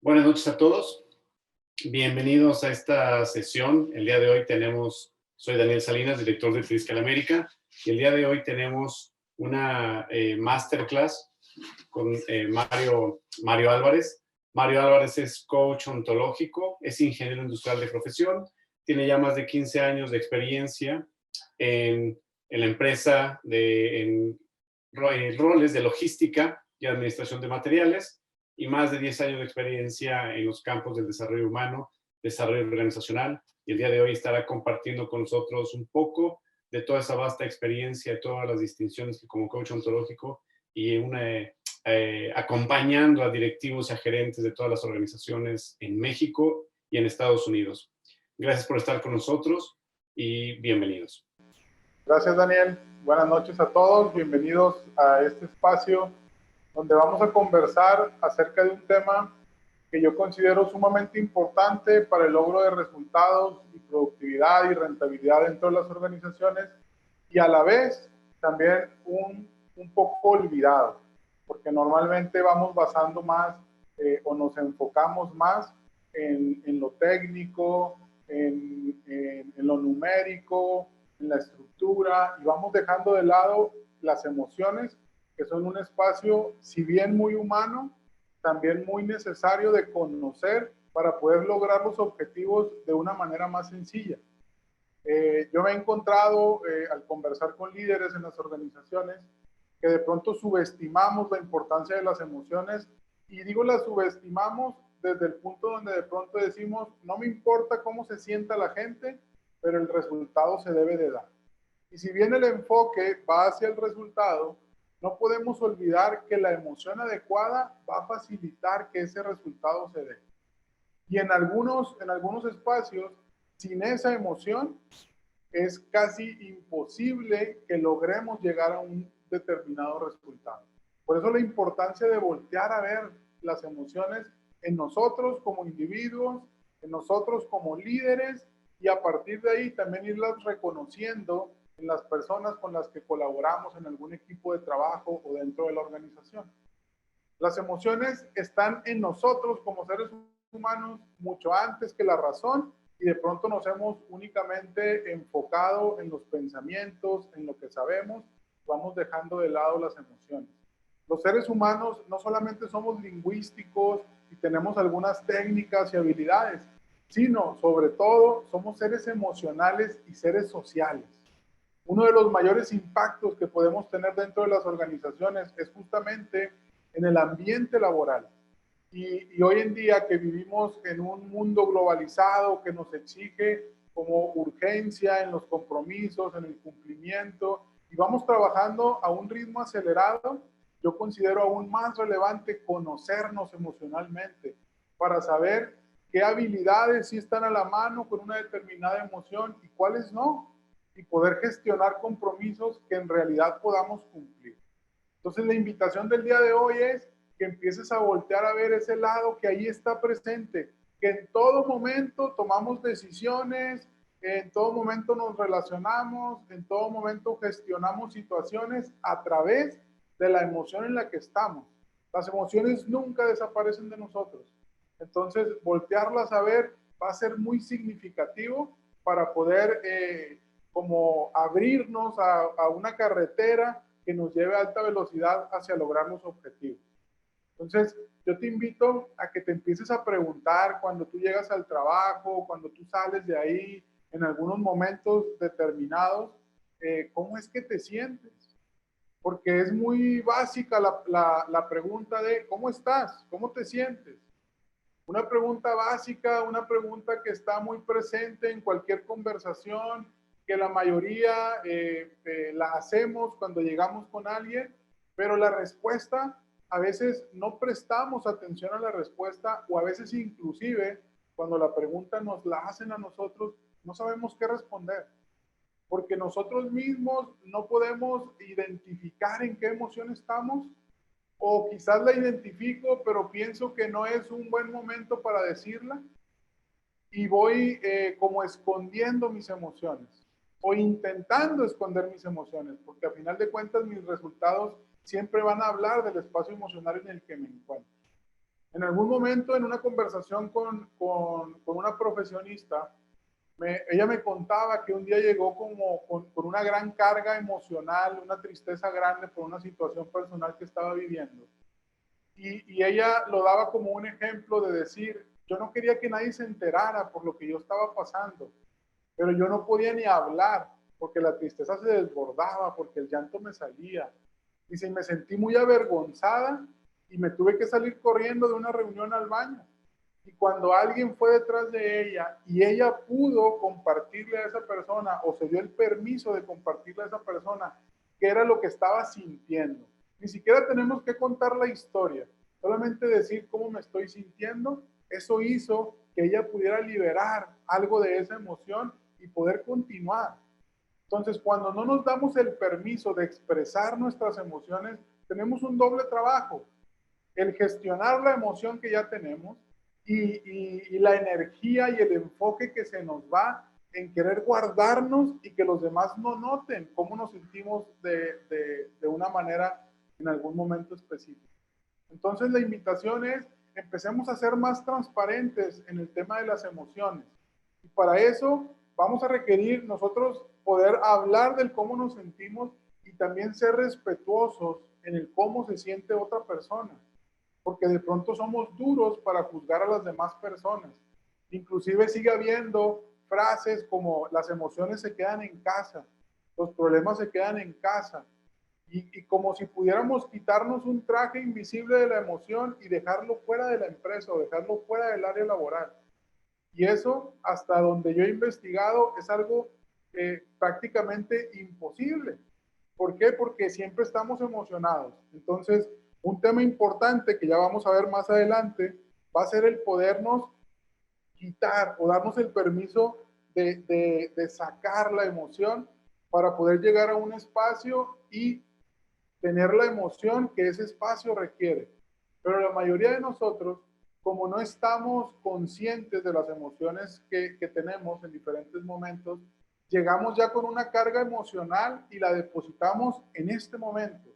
Buenas noches a todos. Bienvenidos a esta sesión. El día de hoy soy Daniel Salinas, director de Triscal América, y el día de hoy tenemos una masterclass con Mario Álvarez. Mario Álvarez es coach ontológico, es ingeniero industrial de profesión, tiene ya más de 15 años de experiencia en la empresa, en roles de logística y administración de materiales, y más de 10 años de experiencia en los campos del desarrollo humano, desarrollo organizacional, y el día de hoy estará compartiendo con nosotros un poco de toda esa vasta experiencia, de todas las distinciones que como coach ontológico y acompañando a directivos y a gerentes de todas las organizaciones en México y en Estados Unidos. Gracias por estar con nosotros y bienvenidos. Gracias, Daniel. Buenas noches a todos. Bienvenidos a este espacio donde vamos a conversar acerca de un tema que yo considero sumamente importante para el logro de resultados y productividad y rentabilidad dentro de las organizaciones, y a la vez también un poco olvidado, porque normalmente vamos basando más o nos enfocamos más en lo técnico, en lo numérico, en la estructura, y vamos dejando de lado las emociones, que son un espacio, si bien muy humano, también muy necesario de conocer para poder lograr los objetivos de una manera más sencilla. Yo me he encontrado al conversar con líderes en las organizaciones que de pronto subestimamos la importancia de las emociones, y digo las subestimamos desde el punto donde de pronto decimos, no me importa cómo se sienta la gente, pero el resultado se debe de dar. Y si bien el enfoque va hacia el resultado, no podemos olvidar que la emoción adecuada va a facilitar que ese resultado se dé. Y en algunos espacios, sin esa emoción, es casi imposible que logremos llegar a un determinado resultado. Por eso la importancia de voltear a ver las emociones en nosotros como individuos, en nosotros como líderes, y a partir de ahí también irlas reconociendo en las personas con las que colaboramos en algún equipo de trabajo o dentro de la organización. Las emociones están en nosotros como seres humanos mucho antes que la razón, y de pronto nos hemos únicamente enfocado en los pensamientos, en lo que sabemos, vamos dejando de lado las emociones. Los seres humanos no solamente somos lingüísticos y tenemos algunas técnicas y habilidades, sino sobre todo somos seres emocionales y seres sociales. Uno de los mayores impactos que podemos tener dentro de las organizaciones es justamente en el ambiente laboral. Y hoy en día que vivimos en un mundo globalizado que nos exige como urgencia en los compromisos, en el cumplimiento, y vamos trabajando a un ritmo acelerado, yo considero aún más relevante conocernos emocionalmente para saber qué habilidades sí están a la mano con una determinada emoción y cuáles no, y poder gestionar compromisos que en realidad podamos cumplir. Entonces la invitación del día de hoy es que empieces a voltear a ver ese lado que ahí está presente, que en todo momento tomamos decisiones, en todo momento nos relacionamos, en todo momento gestionamos situaciones a través de la emoción en la que estamos. Las emociones nunca desaparecen de nosotros. Entonces, voltearlas a ver va a ser muy significativo para poder como abrirnos a una carretera que nos lleve a alta velocidad hacia lograr los objetivos. Entonces, yo te invito a que te empieces a preguntar cuando tú llegas al trabajo, cuando tú sales de ahí, en algunos momentos determinados, ¿cómo es que te sientes? Porque es muy básica la pregunta de ¿cómo estás? ¿Cómo te sientes? Una pregunta básica, una pregunta que está muy presente en cualquier conversación, que la mayoría la hacemos cuando llegamos con alguien, pero la respuesta, a veces no prestamos atención a la respuesta, o a veces inclusive cuando la pregunta nos la hacen a nosotros, no sabemos qué responder, porque nosotros mismos no podemos identificar en qué emoción estamos, o quizás la identifico, pero pienso que no es un buen momento para decirla, y voy como escondiendo mis emociones o intentando esconder mis emociones, porque a final de cuentas mis resultados siempre van a hablar del espacio emocional en el que me encuentro. En algún momento, en una conversación con una profesionista, ella me contaba que un día llegó como con una gran carga emocional, una tristeza grande por una situación personal que estaba viviendo. Y ella lo daba como un ejemplo de decir, yo no quería que nadie se enterara por lo que yo estaba pasando, pero yo no podía ni hablar porque la tristeza se desbordaba, porque el llanto me salía. Dice, y me sentí muy avergonzada y me tuve que salir corriendo de una reunión al baño. Y cuando alguien fue detrás de ella y ella pudo compartirle a esa persona o se dio el permiso de compartirle a esa persona qué era lo que estaba sintiendo. Ni siquiera tenemos que contar la historia, solamente decir cómo me estoy sintiendo. Eso hizo que ella pudiera liberar algo de esa emoción y poder continuar. Entonces, cuando no nos damos el permiso de expresar nuestras emociones, tenemos un doble trabajo. El gestionar la emoción que ya tenemos y la energía y el enfoque que se nos va en querer guardarnos y que los demás no noten cómo nos sentimos de una manera en algún momento específico. Entonces, la invitación es, empecemos a ser más transparentes en el tema de las emociones. Y para eso vamos a requerir nosotros poder hablar del cómo nos sentimos y también ser respetuosos en el cómo se siente otra persona. Porque de pronto somos duros para juzgar a las demás personas. Inclusive sigue habiendo frases como las emociones se quedan en casa, los problemas se quedan en casa, y como si pudiéramos quitarnos un traje invisible de la emoción y dejarlo fuera de la empresa o dejarlo fuera del área laboral. Y eso, hasta donde yo he investigado, es algo prácticamente imposible. ¿Por qué? Porque siempre estamos emocionados. Entonces, un tema importante que ya vamos a ver más adelante va a ser el podernos quitar o darnos el permiso de sacar la emoción para poder llegar a un espacio y tener la emoción que ese espacio requiere. Pero la mayoría de nosotros, como no estamos conscientes de las emociones que tenemos en diferentes momentos, llegamos ya con una carga emocional y la depositamos en este momento.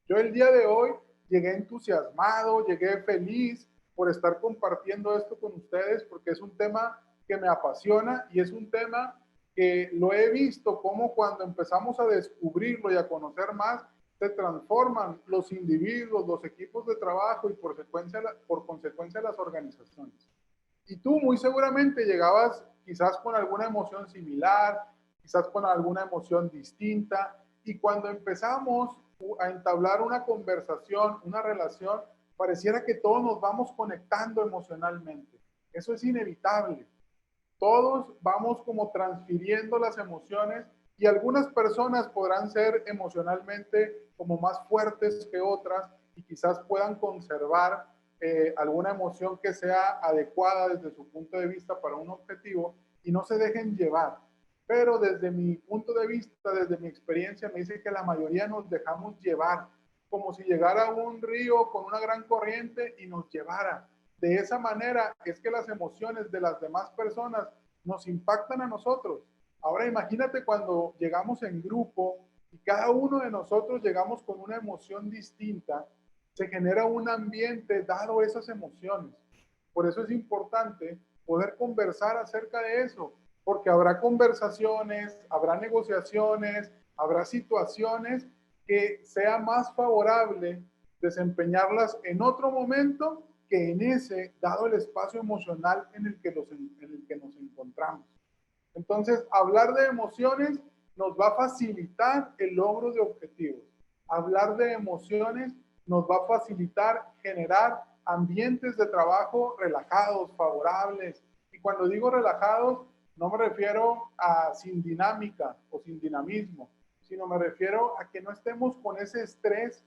Yo el día de hoy llegué entusiasmado, llegué feliz por estar compartiendo esto con ustedes porque es un tema que me apasiona y es un tema que lo he visto como cuando empezamos a descubrirlo y a conocer más, se transforman los individuos, los equipos de trabajo y por consecuencia las organizaciones. Y tú muy seguramente llegabas quizás con alguna emoción similar, quizás con alguna emoción distinta, y cuando empezamos a entablar una conversación, una relación, pareciera que todos nos vamos conectando emocionalmente. Eso es inevitable. Todos vamos como transfiriendo las emociones y algunas personas podrán ser emocionalmente como más fuertes que otras y quizás puedan conservar alguna emoción que sea adecuada desde su punto de vista para un objetivo y no se dejen llevar. Pero desde mi punto de vista, desde mi experiencia, me dice que la mayoría nos dejamos llevar, como si llegara un río con una gran corriente y nos llevara. De esa manera es que las emociones de las demás personas nos impactan a nosotros. Ahora imagínate cuando llegamos en grupo y cada uno de nosotros llegamos con una emoción distinta, se genera un ambiente dado esas emociones. Por eso es importante poder conversar acerca de eso, porque habrá conversaciones, habrá negociaciones, habrá situaciones que sea más favorable desempeñarlas en otro momento que en ese, dado el espacio emocional en el que nos encontramos. Entonces, hablar de emociones nos va a facilitar el logro de objetivos. Hablar de emociones nos va a facilitar generar ambientes de trabajo relajados, favorables. Y cuando digo relajados, no me refiero a sin dinámica o sin dinamismo, sino me refiero a que no estemos con ese estrés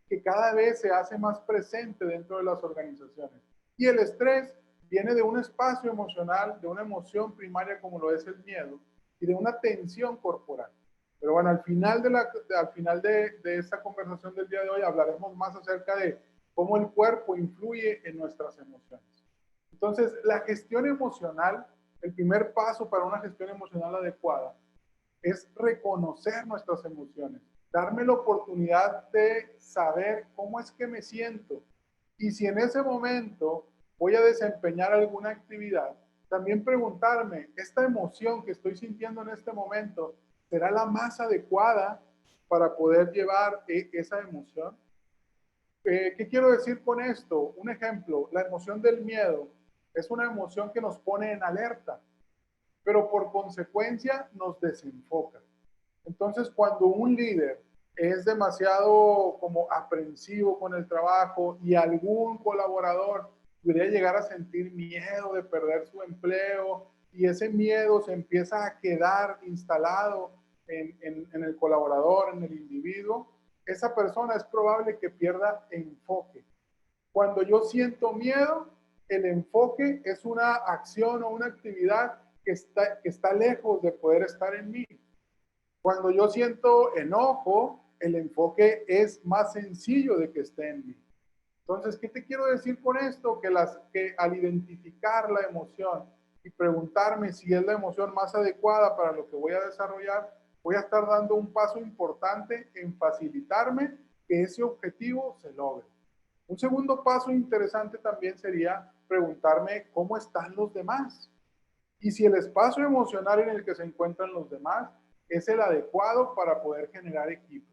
que cada vez se hace más presente dentro de las organizaciones. Y el estrés viene de un espacio emocional, de una emoción primaria como lo es el miedo y de una tensión corporal. Pero bueno, al final de esta conversación del día de hoy hablaremos más acerca de cómo el cuerpo influye en nuestras emociones. Entonces, la gestión emocional, el primer paso para una gestión emocional adecuada es reconocer nuestras emociones, darme la oportunidad de saber cómo es que me siento, Y si en ese momento voy a desempeñar alguna actividad, también preguntarme, ¿esta emoción que estoy sintiendo en este momento será la más adecuada para poder llevar esa emoción? ¿Qué quiero decir con esto? Un ejemplo, la emoción del miedo es una emoción que nos pone en alerta, pero por consecuencia nos desenfoca. Entonces, cuando un líder es demasiado como aprensivo con el trabajo y algún colaborador podría llegar a sentir miedo de perder su empleo y ese miedo se empieza a quedar instalado en el colaborador, en el individuo, esa persona es probable que pierda enfoque. Cuando yo siento miedo, el enfoque es una acción o una actividad que está lejos de poder estar en mí. Cuando yo siento enojo, el enfoque es más sencillo de que esté en mí. Entonces, ¿qué te quiero decir con esto? Que al identificar la emoción y preguntarme si es la emoción más adecuada para lo que voy a desarrollar, voy a estar dando un paso importante en facilitarme que ese objetivo se logre. Un segundo paso interesante también sería preguntarme cómo están los demás y si el espacio emocional en el que se encuentran los demás es el adecuado para poder generar equipo.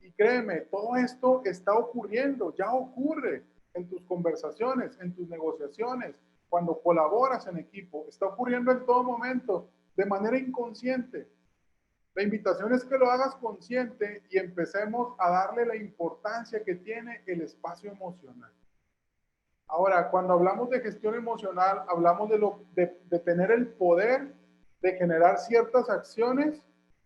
Y créeme, todo esto está ocurriendo, ya ocurre en tus conversaciones, en tus negociaciones, cuando colaboras en equipo, está ocurriendo en todo momento, de manera inconsciente. La invitación es que lo hagas consciente y empecemos a darle la importancia que tiene el espacio emocional. Ahora, cuando hablamos de gestión emocional, hablamos de tener el poder de generar ciertas acciones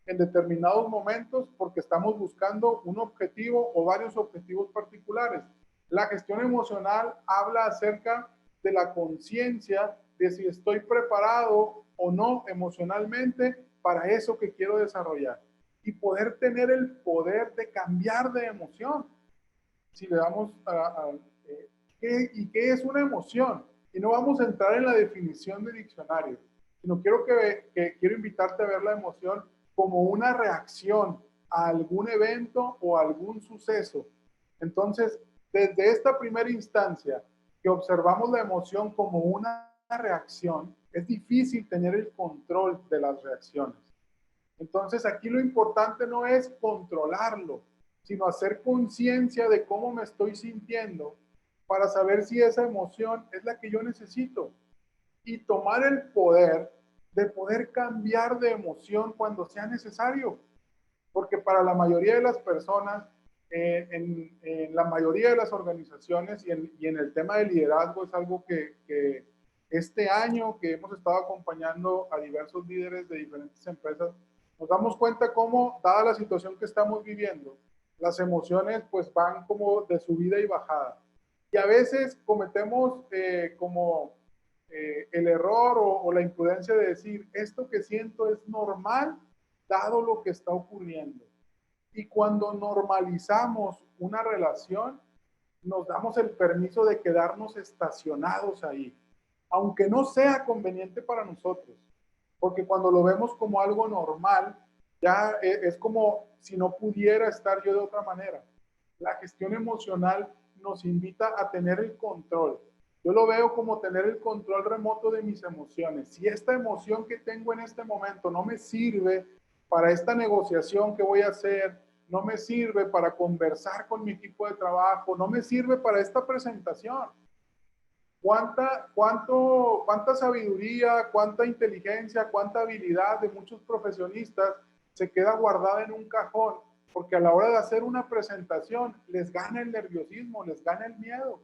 en determinados momentos porque estamos buscando un objetivo o varios objetivos particulares. La gestión emocional habla acerca de la conciencia de si estoy preparado o no emocionalmente para eso que quiero desarrollar y poder tener el poder de cambiar de emoción. Si le damos ¿qué es una emoción? Y no vamos a entrar en la definición de diccionario, sino quiero invitarte a ver la emoción como una reacción a algún evento o a algún suceso. Entonces, desde esta primera instancia, que observamos la emoción como una reacción, es difícil tener el control de las reacciones. Entonces, aquí lo importante no es controlarlo, sino hacer conciencia de cómo me estoy sintiendo para saber si esa emoción es la que yo necesito y tomar el poder de poder cambiar de emoción cuando sea necesario. Porque para la mayoría de las personas, en la mayoría de las organizaciones y en el tema de liderazgo es algo que este año que hemos estado acompañando a diversos líderes de diferentes empresas, nos damos cuenta cómo, dada la situación que estamos viviendo, las emociones pues van como de subida y bajada. Y a veces cometemos el error o la imprudencia de decir, esto que siento es normal dado lo que está ocurriendo. Y cuando normalizamos una relación, nos damos el permiso de quedarnos estacionados ahí, aunque no sea conveniente para nosotros, porque cuando lo vemos como algo normal, ya es como si no pudiera estar yo de otra manera. La gestión emocional nos invita a tener el control. Yo lo veo como tener el control remoto de mis emociones. Si esta emoción que tengo en este momento no me sirve para esta negociación que voy a hacer, no me sirve para conversar con mi equipo de trabajo, no me sirve para esta presentación. ¿Cuánta sabiduría, cuánta inteligencia, cuánta habilidad de muchos profesionistas se queda guardada en un cajón? Porque a la hora de hacer una presentación les gana el nerviosismo, les gana el miedo.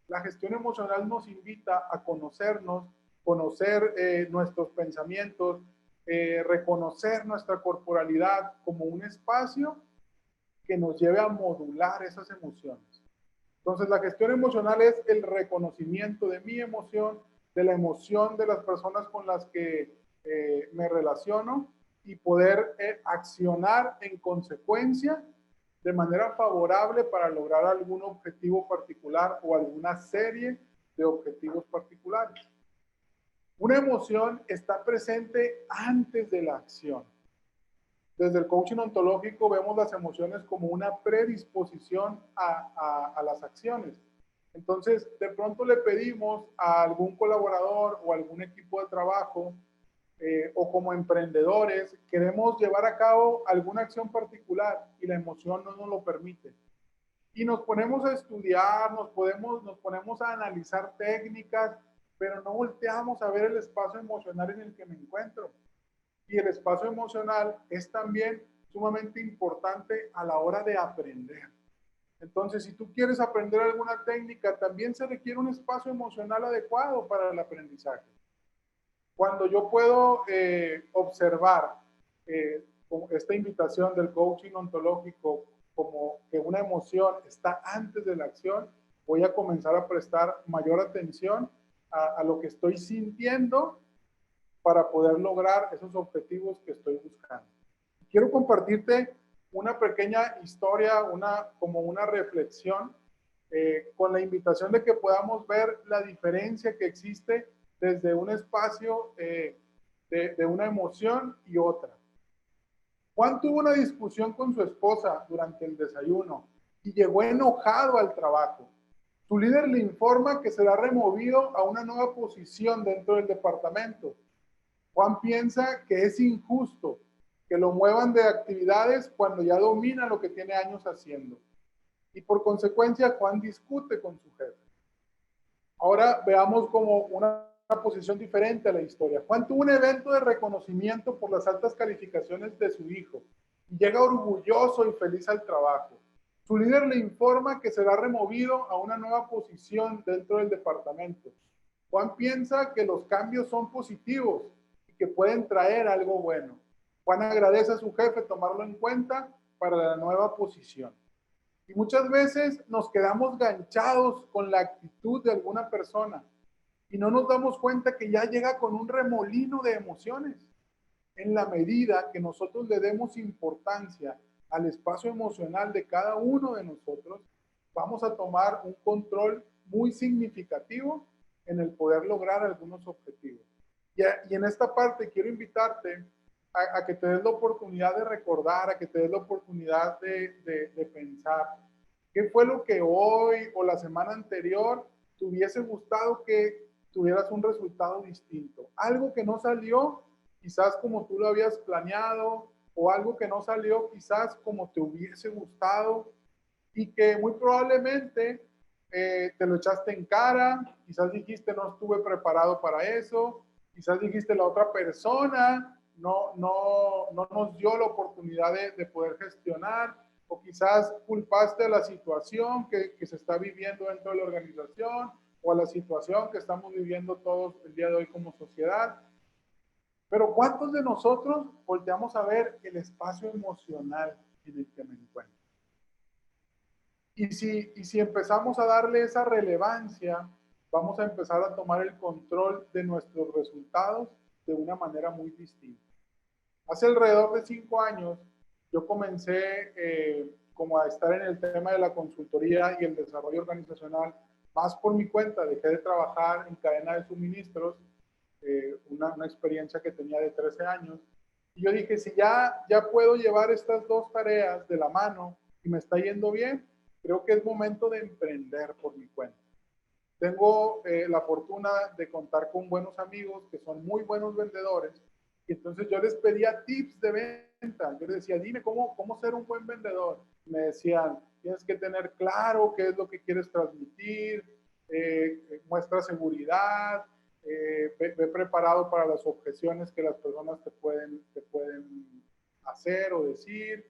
La gestión emocional nos invita a conocernos, conocer nuestros pensamientos, reconocer nuestra corporalidad como un espacio que nos lleve a modular esas emociones. Entonces, la gestión emocional es el reconocimiento de mi emoción, de la emoción de las personas con las que me relaciono y poder accionar en consecuencia de manera favorable para lograr algún objetivo particular o alguna serie de objetivos particulares. Una emoción está presente antes de la acción. Desde el coaching ontológico vemos las emociones como una predisposición a las acciones. Entonces, de pronto le pedimos a algún colaborador o algún equipo de trabajo o como emprendedores, queremos llevar a cabo alguna acción particular y la emoción no nos lo permite. Y nos ponemos a estudiar, nos ponemos a analizar técnicas, pero no volteamos a ver el espacio emocional en el que me encuentro. Y el espacio emocional es también sumamente importante a la hora de aprender. Entonces, si tú quieres aprender alguna técnica, también se requiere un espacio emocional adecuado para el aprendizaje. Cuando yo puedo observar esta invitación del coaching ontológico como que una emoción está antes de la acción, voy a comenzar a prestar mayor atención a lo que estoy sintiendo para poder lograr esos objetivos que estoy buscando. Quiero compartirte una pequeña historia, como una reflexión, con la invitación de que podamos ver la diferencia que existe desde un espacio de una emoción y otra. Juan tuvo una discusión con su esposa durante el desayuno y llegó enojado al trabajo. Su líder le informa que será removido a una nueva posición dentro del departamento. Juan piensa que es injusto que lo muevan de actividades cuando ya domina lo que tiene años haciendo. Y por consecuencia, Juan discute con su jefe. Ahora veamos como una posición diferente a la historia. Juan tuvo un evento de reconocimiento por las altas calificaciones de su hijo y llega orgulloso y feliz al trabajo. Su líder le informa que será removido a una nueva posición dentro del departamento. Juan piensa que los cambios son positivos y que pueden traer algo bueno. Juan agradece a su jefe tomarlo en cuenta para la nueva posición. Y muchas veces nos quedamos ganchados con la actitud de alguna persona y no nos damos cuenta que ya llega con un remolino de emociones. En la medida que nosotros le demos importancia al espacio emocional de cada uno de nosotros, vamos a tomar un control muy significativo en el poder lograr algunos objetivos. Y en esta parte quiero invitarte a que te des la oportunidad de recordar, a que te des la oportunidad de pensar qué fue lo que hoy o la semana anterior te hubiese gustado que tuvieras un resultado distinto. Algo que no salió quizás como tú lo habías planeado o algo que no salió quizás como te hubiese gustado y que muy probablemente te lo echaste en cara, quizás dijiste no estuve preparado para eso, quizás dijiste la otra persona no nos dio la oportunidad de poder gestionar, o quizás culpaste a la situación que se está viviendo dentro de la organización o a la situación que estamos viviendo todos el día de hoy como sociedad. Pero ¿cuántos de nosotros volteamos a ver el espacio emocional en el que me encuentro? Y si empezamos a darle esa relevancia, vamos a empezar a tomar el control de nuestros resultados de una manera muy distinta. Hace alrededor de 5 años, yo comencé como a estar en el tema de la consultoría y el desarrollo organizacional más por mi cuenta. Dejé de trabajar en cadena de suministros, una experiencia que tenía de 13 años. Y yo dije, si ya puedo llevar estas dos tareas de la mano y me está yendo bien, creo que es momento de emprender por mi cuenta. Tengo la fortuna de contar con buenos amigos que son muy buenos vendedores. Y entonces yo les pedía tips de venta. Yo les decía, dime cómo ser un buen vendedor. Me decían, tienes que tener claro qué es lo que quieres transmitir, muestra seguridad, ve preparado para las objeciones que las personas te pueden hacer o decir.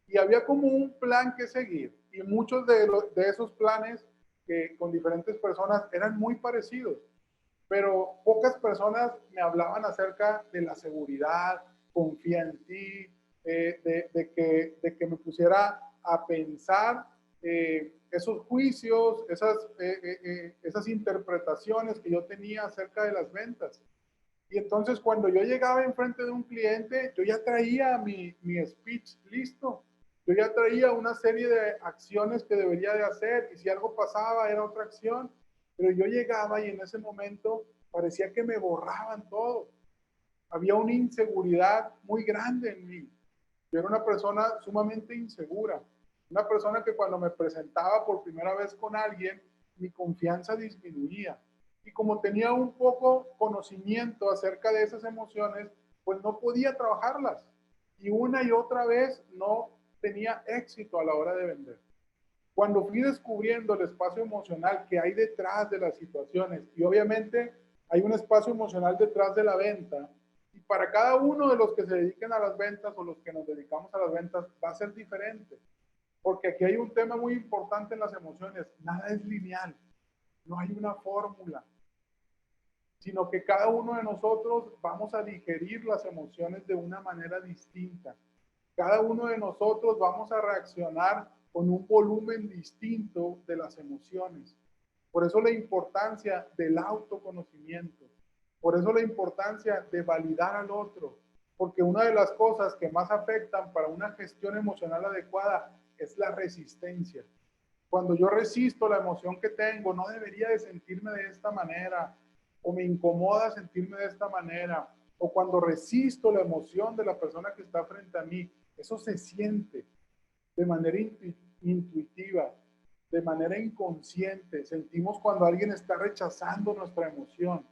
Y había como un plan que seguir. Y muchos de esos planes que con diferentes personas eran muy parecidos, pero pocas personas me hablaban acerca de la seguridad, confía en ti, de que me pusiera a pensar esos juicios, esas interpretaciones que yo tenía acerca de las ventas. Y entonces cuando yo llegaba enfrente de un cliente, yo ya traía mi speech listo. Yo ya traía una serie de acciones que debería de hacer y si algo pasaba era otra acción. Pero yo llegaba y en ese momento parecía que me borraban todo. Había una inseguridad muy grande en mí. Yo era una persona sumamente insegura. Una persona que cuando me presentaba por primera vez con alguien, mi confianza disminuía. Y como tenía un poco conocimiento acerca de esas emociones, pues no podía trabajarlas. Y una y otra vez no tenía éxito a la hora de vender. Cuando fui descubriendo el espacio emocional que hay detrás de las situaciones, y obviamente hay un espacio emocional detrás de la venta, y para cada uno de los que se dediquen a las ventas o los que nos dedicamos a las ventas va a ser diferente, porque aquí hay un tema muy importante en las emociones: nada es lineal, no hay una fórmula, sino que cada uno de nosotros vamos a digerir las emociones de una manera distinta. Cada uno de nosotros vamos a reaccionar con un volumen distinto de las emociones. Por eso la importancia del autoconocimiento. Por eso la importancia de validar al otro. Porque una de las cosas que más afectan para una gestión emocional adecuada es la resistencia. Cuando yo resisto la emoción que tengo, no debería de sentirme de esta manera, o me incomoda sentirme de esta manera, o cuando resisto la emoción de la persona que está frente a mí, eso se siente de manera intuitiva, de manera inconsciente. Sentimos cuando alguien está rechazando nuestra emoción.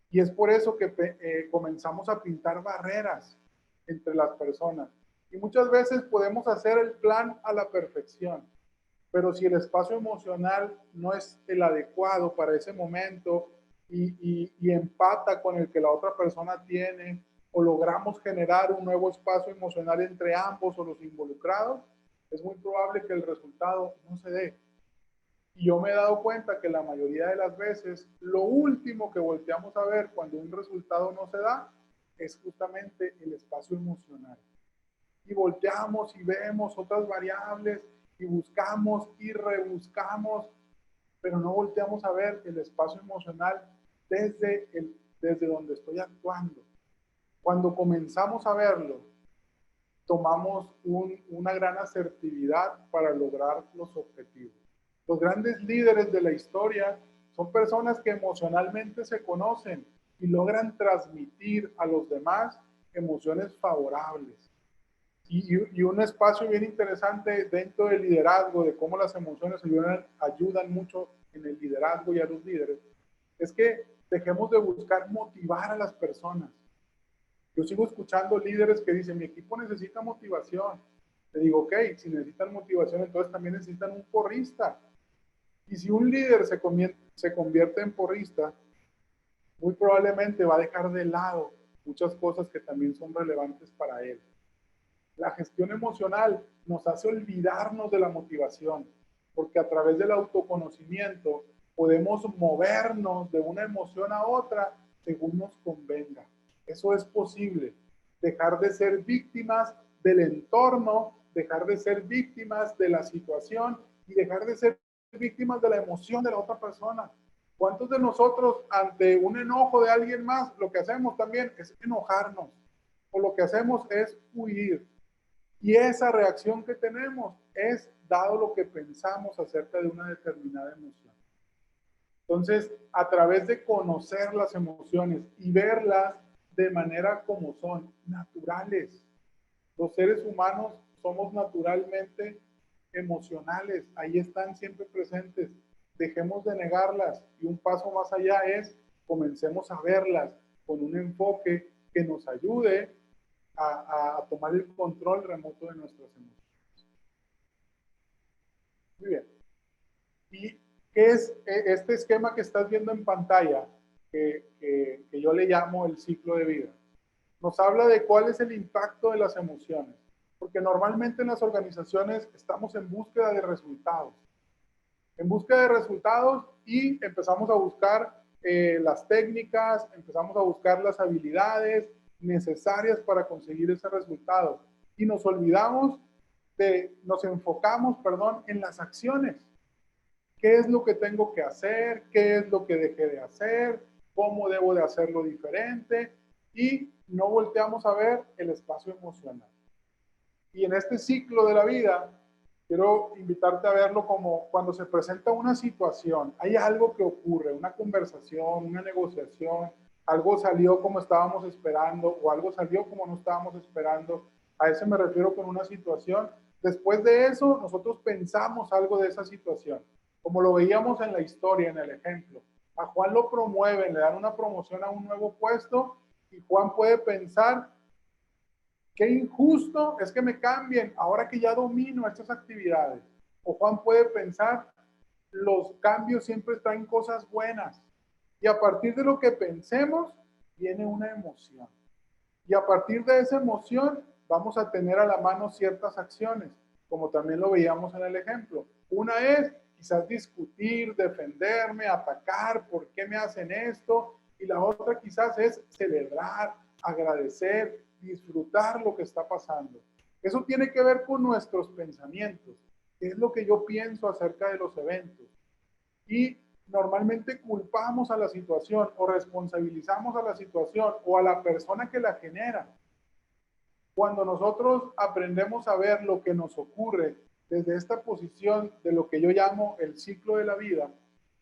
Y es por eso que comenzamos a pintar barreras entre las personas. Y muchas veces podemos hacer el plan a la perfección, pero si el espacio emocional no es el adecuado para ese momento y empata con el que la otra persona tiene, o logramos generar un nuevo espacio emocional entre ambos o los involucrados, es muy probable que el resultado no se dé. Y yo me he dado cuenta que la mayoría de las veces lo último que volteamos a ver cuando un resultado no se da es justamente el espacio emocional. Y volteamos y vemos otras variables y buscamos y rebuscamos, pero no volteamos a ver el espacio emocional desde donde estoy actuando. Cuando comenzamos a verlo, tomamos una gran asertividad para lograr los objetivos. Los grandes líderes de la historia son personas que emocionalmente se conocen y logran transmitir a los demás emociones favorables. Y un espacio bien interesante dentro del liderazgo, de cómo las emociones ayudan mucho en el liderazgo y a los líderes, es que dejemos de buscar motivar a las personas. Yo sigo escuchando líderes que dicen: mi equipo necesita motivación. Le digo: ok, si necesitan motivación, entonces también necesitan un porrista. Y si un líder se convierte en porrista, muy probablemente va a dejar de lado muchas cosas que también son relevantes para él. La gestión emocional nos hace olvidarnos de la motivación, porque a través del autoconocimiento podemos movernos de una emoción a otra según nos convenga. Eso es posible. Dejar de ser víctimas del entorno, dejar de ser víctimas de la situación y dejar de ser víctimas de la emoción de la otra persona. ¿Cuántos de nosotros ante un enojo de alguien más lo que hacemos también es enojarnos? O lo que hacemos es huir. Y esa reacción que tenemos es dado lo que pensamos acerca de una determinada emoción. Entonces, a través de conocer las emociones y verlas de manera como son, naturales. Los seres humanos somos naturalmente emocionales, ahí están siempre presentes. Dejemos de negarlas y un paso más allá es comencemos a verlas con un enfoque que nos ayude a tomar el control remoto de nuestras emociones. Muy bien. ¿Y qué es este esquema que estás viendo en pantalla, que yo le llamo el ciclo de vida? Nos habla de cuál es el impacto de las emociones, porque normalmente en las organizaciones estamos en búsqueda de resultados. En búsqueda de resultados y empezamos a buscar las técnicas, empezamos a buscar las habilidades necesarias para conseguir ese resultado. Y nos enfocamos, en las acciones. ¿Qué es lo que tengo que hacer? ¿Qué es lo que dejé de hacer? ¿Cómo debo de hacerlo diferente? Y no volteamos a ver el espacio emocional. Y en este ciclo de la vida, quiero invitarte a verlo como cuando se presenta una situación, hay algo que ocurre, una conversación, una negociación, algo salió como estábamos esperando o algo salió como no estábamos esperando. A eso me refiero con una situación. Después de eso, nosotros pensamos algo de esa situación. Como lo veíamos en la historia, en el ejemplo. A Juan lo promueven, le dan una promoción a un nuevo puesto y Juan puede pensar, qué injusto es que me cambien ahora que ya domino estas actividades. O Juan puede pensar, los cambios siempre traen cosas buenas. Y a partir de lo que pensemos, viene una emoción. Y a partir de esa emoción, vamos a tener a la mano ciertas acciones, como también lo veíamos en el ejemplo. Una es quizás discutir, defenderme, atacar, ¿por qué me hacen esto? Y la otra quizás es celebrar, agradecer, disfrutar lo que está pasando. Eso tiene que ver con nuestros pensamientos, qué es lo que yo pienso acerca de los eventos. Y normalmente culpamos a la situación o responsabilizamos a la situación o a la persona que la genera. Cuando nosotros aprendemos a ver lo que nos ocurre desde esta posición de lo que yo llamo el ciclo de la vida,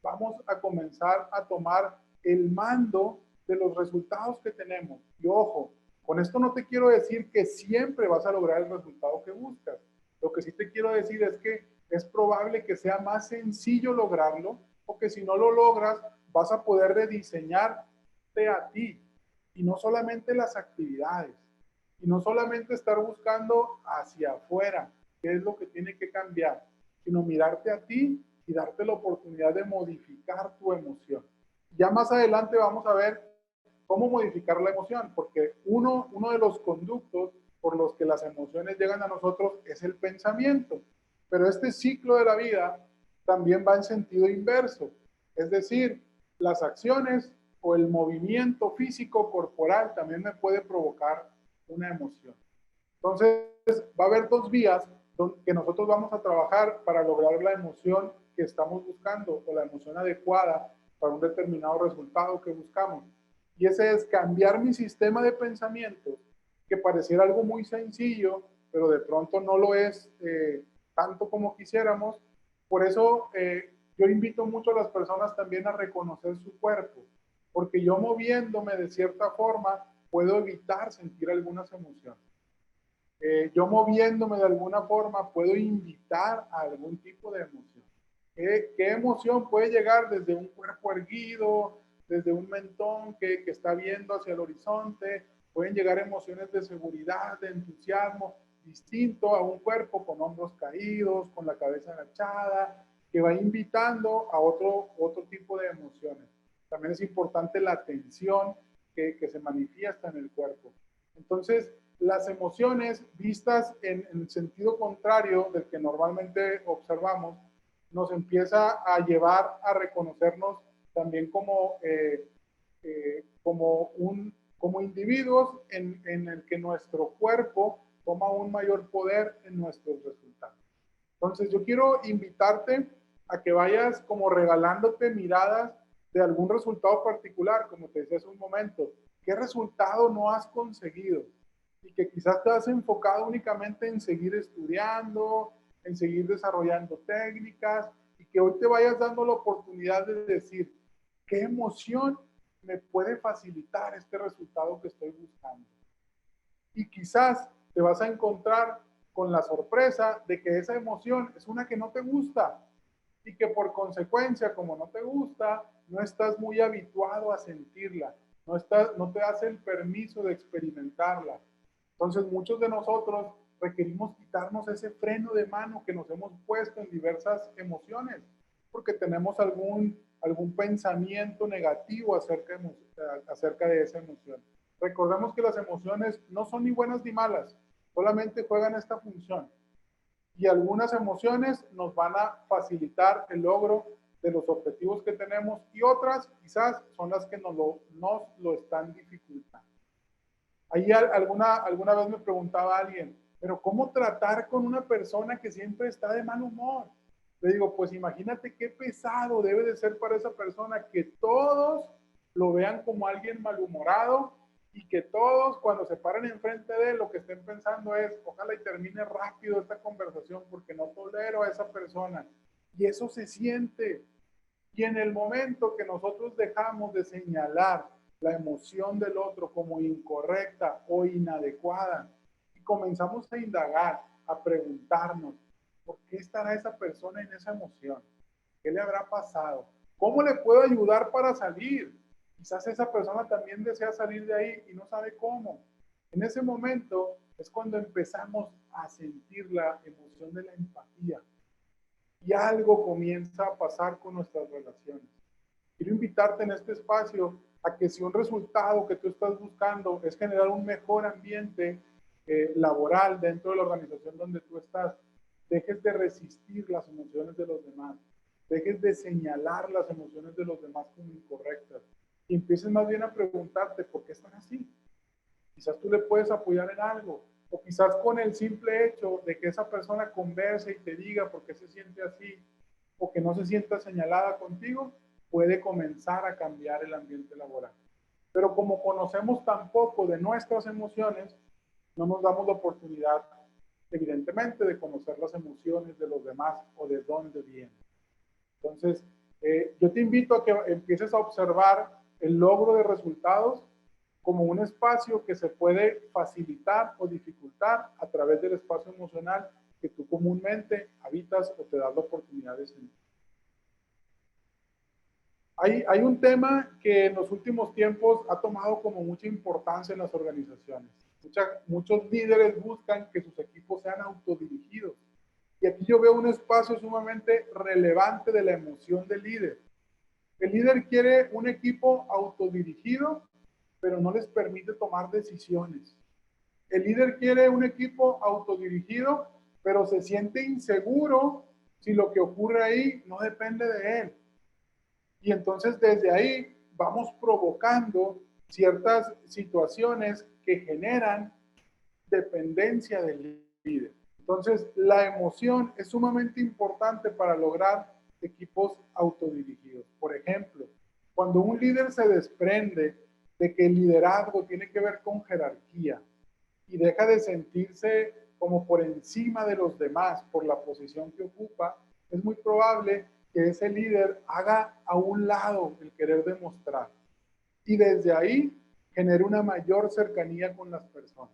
vamos a comenzar a tomar el mando de los resultados que tenemos. Y ojo, con esto no te quiero decir que siempre vas a lograr el resultado que buscas. Lo que sí te quiero decir es que es probable que sea más sencillo lograrlo, o que si no lo logras, vas a poder rediseñarte a ti. Y no solamente las actividades, y no solamente estar buscando hacia afuera, qué es lo que tiene que cambiar, sino mirarte a ti y darte la oportunidad de modificar tu emoción. Ya más adelante vamos a ver cómo modificar la emoción, porque uno de los conductos por los que las emociones llegan a nosotros es el pensamiento. Pero este ciclo de la vida también va en sentido inverso, es decir, las acciones o el movimiento físico corporal también me puede provocar una emoción. Entonces, va a haber dos vías que nosotros vamos a trabajar para lograr la emoción que estamos buscando o la emoción adecuada para un determinado resultado que buscamos. Y ese es cambiar mi sistema de pensamientos, que pareciera algo muy sencillo, pero de pronto no lo es tanto como quisiéramos. Por eso yo invito mucho a las personas también a reconocer su cuerpo, porque yo moviéndome de cierta forma puedo evitar sentir algunas emociones. Yo moviéndome de alguna forma puedo invitar a algún tipo de emoción. ¿Qué emoción puede llegar desde un cuerpo erguido, desde un mentón que está viendo hacia el horizonte? Pueden llegar emociones de seguridad, de entusiasmo, distinto a un cuerpo con hombros caídos, con la cabeza agachada, que va invitando a otro tipo de emociones. También es importante la tensión que se manifiesta en el cuerpo. Entonces, las emociones vistas en sentido contrario del que normalmente observamos, nos empieza a llevar a reconocernos también como individuos en el que nuestro cuerpo toma un mayor poder en nuestros resultados. Entonces, yo quiero invitarte a que vayas como regalándote miradas de algún resultado particular, como te decía hace un momento. ¿Qué resultado no has conseguido? Y que quizás te has enfocado únicamente en seguir estudiando, en seguir desarrollando técnicas, y que hoy te vayas dando la oportunidad de decir, ¿qué emoción me puede facilitar este resultado que estoy buscando? Y quizás te vas a encontrar con la sorpresa de que esa emoción es una que no te gusta y que por consecuencia, como no te gusta, no estás muy habituado a sentirla, no te das el permiso de experimentarla. Entonces, muchos de nosotros requerimos quitarnos ese freno de mano que nos hemos puesto en diversas emociones, porque tenemos algún pensamiento negativo acerca de esa emoción. Recordemos que las emociones no son ni buenas ni malas, solamente juegan esta función. Y algunas emociones nos van a facilitar el logro de los objetivos que tenemos y otras quizás son las que nos lo están dificultando. Ahí alguna vez me preguntaba alguien, pero ¿cómo tratar con una persona que siempre está de mal humor? Le digo, pues imagínate qué pesado debe de ser para esa persona que todos lo vean como alguien malhumorado y que todos cuando se paren enfrente de él lo que estén pensando es, ojalá y termine rápido esta conversación porque no tolero a esa persona. Y eso se siente. Y en el momento que nosotros dejamos de señalar la emoción del otro como incorrecta o inadecuada y comenzamos a indagar, a preguntarnos, ¿por qué estará esa persona en esa emoción? ¿Qué le habrá pasado? ¿Cómo le puedo ayudar para salir? Quizás esa persona también desea salir de ahí y no sabe cómo. En ese momento es cuando empezamos a sentir la emoción de la empatía y algo comienza a pasar con nuestras relaciones. Quiero invitarte en este espacio a que si un resultado que tú estás buscando es generar un mejor ambiente laboral dentro de la organización donde tú estás, dejes de resistir las emociones de los demás, dejes de señalar las emociones de los demás como incorrectas y empieces más bien a preguntarte por qué están así. Quizás tú le puedes apoyar en algo, o quizás con el simple hecho de que esa persona converse y te diga por qué se siente así, o que no se sienta señalada contigo, puede comenzar a cambiar el ambiente laboral. Pero como conocemos tan poco de nuestras emociones, no nos damos la oportunidad, evidentemente, de conocer las emociones de los demás o de dónde vienen. Entonces, yo te invito a que empieces a observar el logro de resultados como un espacio que se puede facilitar o dificultar a través del espacio emocional que tú comúnmente habitas o te das la oportunidad de sentir. Hay un tema que en los últimos tiempos ha tomado como mucha importancia en las organizaciones. Muchos líderes buscan que sus equipos sean autodirigidos. Y aquí yo veo un espacio sumamente relevante de la emoción del líder. El líder quiere un equipo autodirigido, pero no les permite tomar decisiones. El líder quiere un equipo autodirigido, pero se siente inseguro si lo que ocurre ahí no depende de él. Y entonces desde ahí vamos provocando ciertas situaciones que generan dependencia del líder. Entonces, la emoción es sumamente importante para lograr equipos autodirigidos. Por ejemplo, cuando un líder se desprende de que el liderazgo tiene que ver con jerarquía y deja de sentirse como por encima de los demás por la posición que ocupa, es muy probable que ese líder haga a un lado el querer demostrar y desde ahí genere una mayor cercanía con las personas.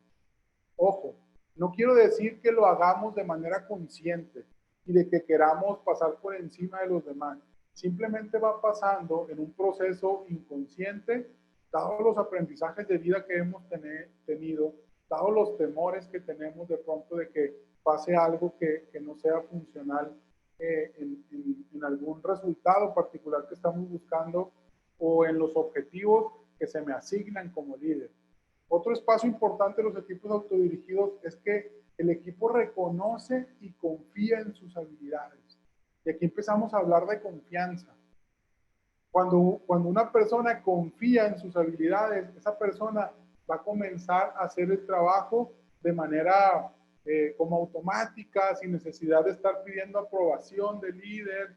Ojo, no quiero decir que lo hagamos de manera consciente y de que queramos pasar por encima de los demás. Simplemente va pasando en un proceso inconsciente, dado los aprendizajes de vida que hemos tenido, dado los temores que tenemos de pronto de que pase algo que no sea funcional en algún resultado particular que estamos buscando o en los objetivos que se me asignan como líder. Otro espacio importante de los equipos autodirigidos es que el equipo reconoce y confía en sus habilidades. Y aquí empezamos a hablar de confianza. Cuando una persona confía en sus habilidades, esa persona va a comenzar a hacer el trabajo de manera como automática, sin necesidad de estar pidiendo aprobación del líder,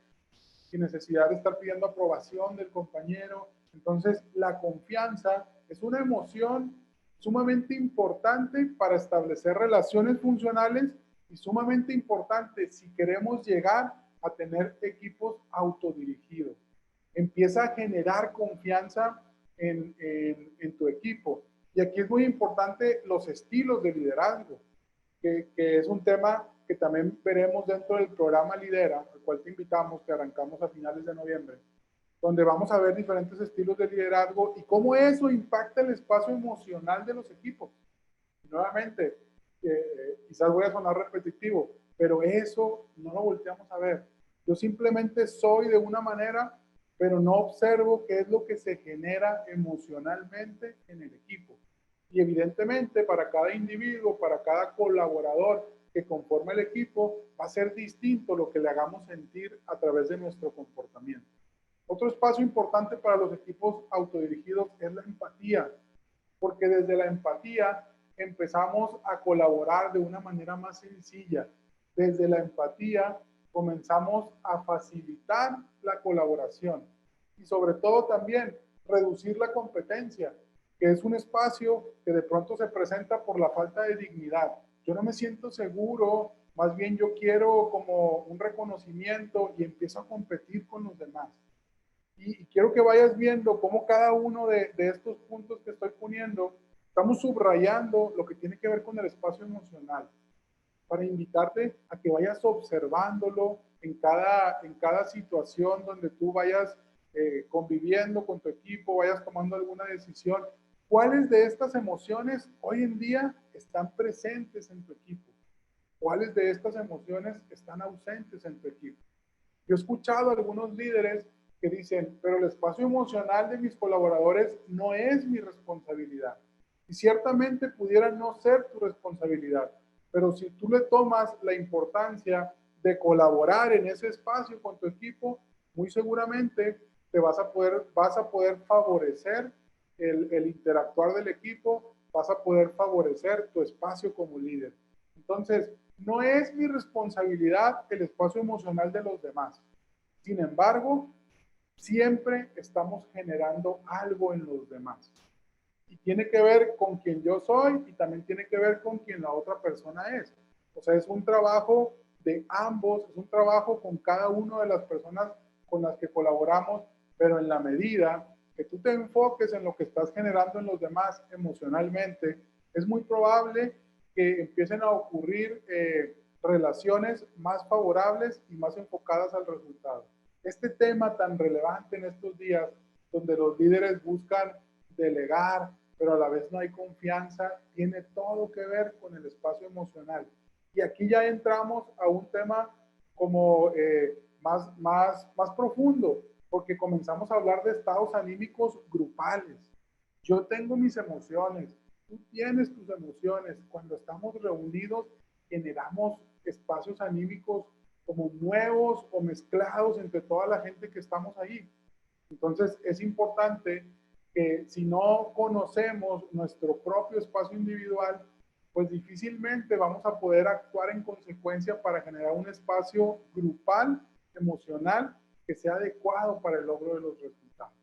sin necesidad de estar pidiendo aprobación del compañero. Entonces, la confianza es una emoción sumamente importante para establecer relaciones funcionales y sumamente importante si queremos llegar a tener equipos autodirigidos. Empieza a generar confianza en tu equipo. Y aquí es muy importante los estilos de liderazgo, que es un tema que también veremos dentro del programa Lidera, al cual te invitamos, que arrancamos a finales de noviembre, donde vamos a ver diferentes estilos de liderazgo y cómo eso impacta el espacio emocional de los equipos. Y nuevamente, quizás voy a sonar repetitivo, pero eso no lo volteamos a ver. Yo simplemente soy de una manera, pero no observo qué es lo que se genera emocionalmente en el equipo. Y evidentemente para cada individuo, para cada colaborador que conforma el equipo, va a ser distinto lo que le hagamos sentir a través de nuestro comportamiento. Otro espacio importante para los equipos autodirigidos es la empatía, porque desde la empatía empezamos a colaborar de una manera más sencilla. Desde la empatía comenzamos a facilitar la colaboración y sobre todo también reducir la competencia, que es un espacio que de pronto se presenta por la falta de dignidad. Yo no me siento seguro, más bien yo quiero como un reconocimiento y empiezo a competir con los demás. Y quiero que vayas viendo cómo cada uno de estos puntos que estoy poniendo, estamos subrayando lo que tiene que ver con el espacio emocional, para invitarte a que vayas observándolo, en cada situación donde tú vayas conviviendo con tu equipo, vayas tomando alguna decisión, ¿cuáles de estas emociones hoy en día están presentes en tu equipo? ¿Cuáles de estas emociones están ausentes en tu equipo? Yo he escuchado a algunos líderes que dicen, pero el espacio emocional de mis colaboradores no es mi responsabilidad. Y ciertamente pudiera no ser tu responsabilidad, pero si tú le tomas la importancia de colaborar en ese espacio con tu equipo, muy seguramente vas a poder favorecer el interactuar del equipo, vas a poder favorecer tu espacio como líder. Entonces, no es mi responsabilidad el espacio emocional de los demás. Sin embargo, siempre estamos generando algo en los demás. Y tiene que ver con quien yo soy y también tiene que ver con quien la otra persona es. O sea, es un trabajo de ambos, es un trabajo con cada una de las personas con las que colaboramos, pero en la medida que tú te enfoques en lo que estás generando en los demás emocionalmente, es muy probable que empiecen a ocurrir relaciones más favorables y más enfocadas al resultado. Este tema tan relevante en estos días, donde los líderes buscan delegar, pero a la vez no hay confianza, tiene todo que ver con el espacio emocional. Y aquí ya entramos a un tema como más profundo, porque comenzamos a hablar de estados anímicos grupales. Yo tengo mis emociones, tú tienes tus emociones. Cuando estamos reunidos, generamos espacios anímicos como nuevos o mezclados entre toda la gente que estamos ahí. Entonces, es importante que si no conocemos nuestro propio espacio individual, pues difícilmente vamos a poder actuar en consecuencia para generar un espacio grupal, emocional, que sea adecuado para el logro de los resultados.